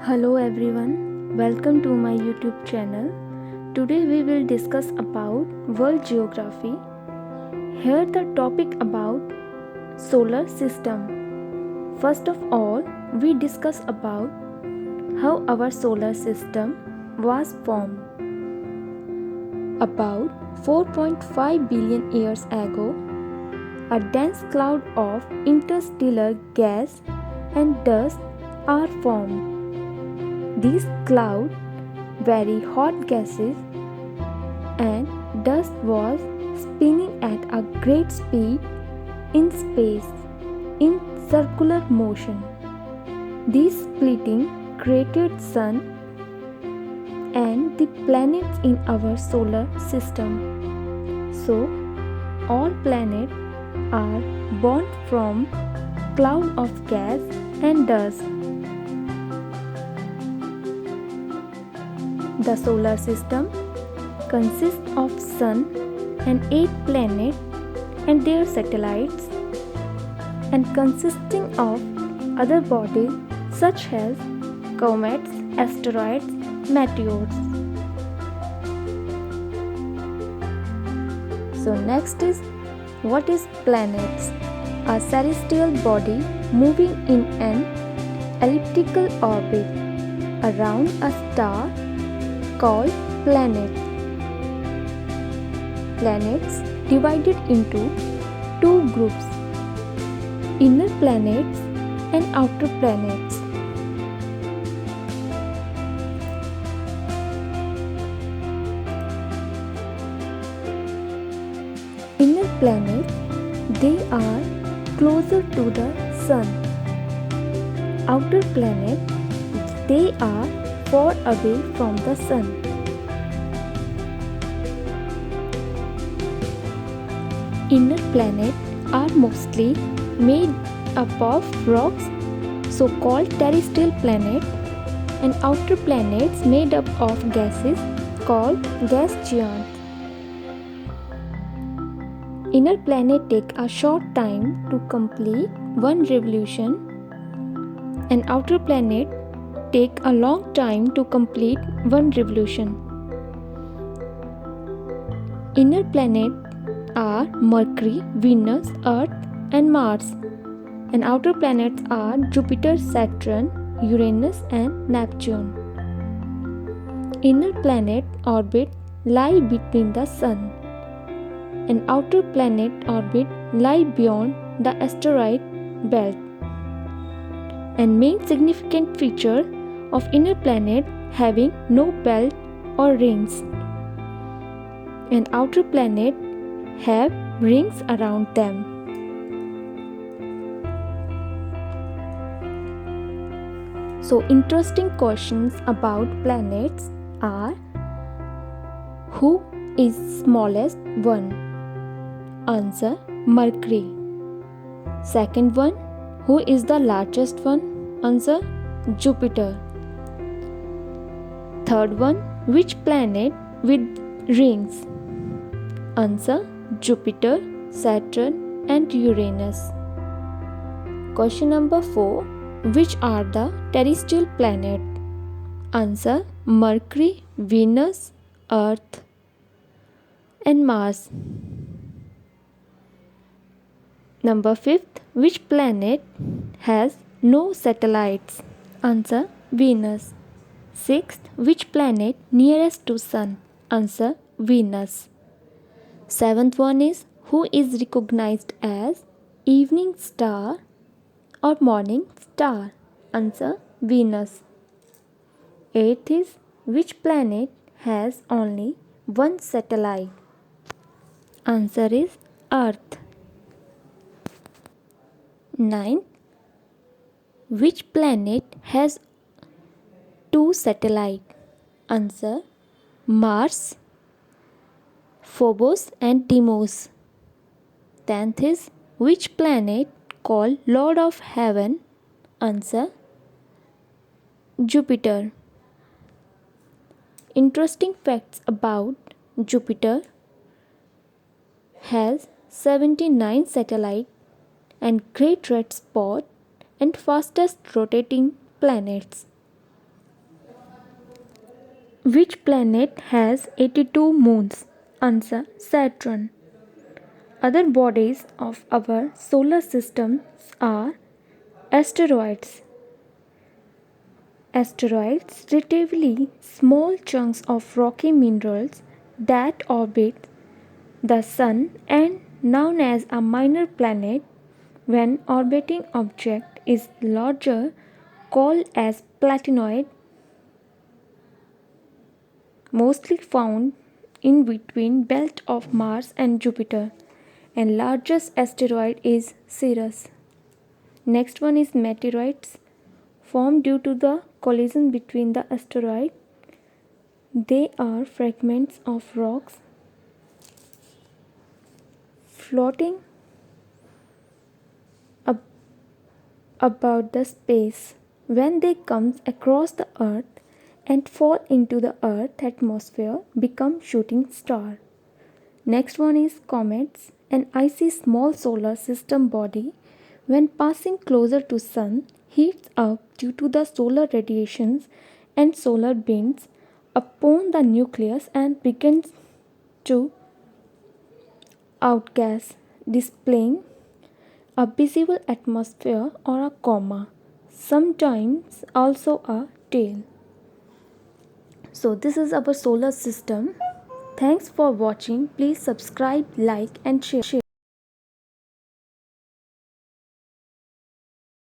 Hello everyone, welcome to my YouTube channel. Today we will discuss about world geography. Here the topic about solar system. First of all, we discuss about how our solar system was formed. About 4.5 billion years ago, a dense cloud of interstellar gas and dust are formed. These clouds, very hot gases, and dust was spinning at a great speed in space in circular motion. This splitting created sun and the planets in our solar system. So all planets are born from cloud of gas and dust. The solar system consists of Sun and 8 planets and their satellites, and consisting of other bodies such as comets, asteroids, meteors. So next is, what is planets? A celestial body moving in an elliptical orbit around a star called planet. Planets divided into two groups: inner planets and outer planets. Inner planets, they are closer to the sun. Outer planets, they are far away from the sun. Inner planets are mostly made up of rocks, so-called terrestrial planets, and outer planets made up of gases, called gas giants. Inner planets take a short time to complete one revolution, and outer planets take a long time to complete one revolution. Inner planets are Mercury, Venus, Earth, and Mars, and outer planets are Jupiter, Saturn, Uranus, and Neptune. Inner planet orbit lie between the Sun, and outer planet orbit lie beyond the asteroid belt. And main significant feature of inner planet having no belt or rings, and outer planet have rings around them. So interesting questions about planets are: who is smallest one? Answer: Mercury. Second one, who is the largest one? Answer: Jupiter. Third one, which planet with rings? Answer: Jupiter, Saturn, and Uranus. Question number 4, which are the terrestrial planets? Answer: Mercury, Venus, Earth, and Mars. Number 5, which planet has no satellites? Answer: Venus. 6th, which planet nearest to Sun? Answer: Venus. 7th one is, who is recognized as evening star or morning star? Answer: Venus. 8th is, which planet has only one satellite? Answer is Earth. 9th, which planet has two satellites? Answer: Mars, Phobos, and Deimos. 10th is, which planet called Lord of Heaven? Answer: Jupiter. Interesting facts about Jupiter: has 79 satellites and great red spot and fastest rotating planets. Which planet has 82 moons? Answer: Saturn. Other bodies of our solar system are asteroids. Asteroids, relatively small chunks of rocky minerals that orbit the Sun and known as a minor planet when orbiting object is larger, called as planetoid, mostly found in between belt of Mars and Jupiter, and largest asteroid is Ceres. Next one is meteorites, formed due to the collision between the asteroid. They are fragments of rocks floating ab- about the space. When they come across the earth and fall into the earth atmosphere, become shooting star. Next one is comets, an icy small solar system body when passing closer to sun heats up due to the solar radiations and solar winds upon the nucleus and begins to outgas, displaying a visible atmosphere or a coma, sometimes also a tail. So this is our solar system. Thanks for watching. Please subscribe, like and share.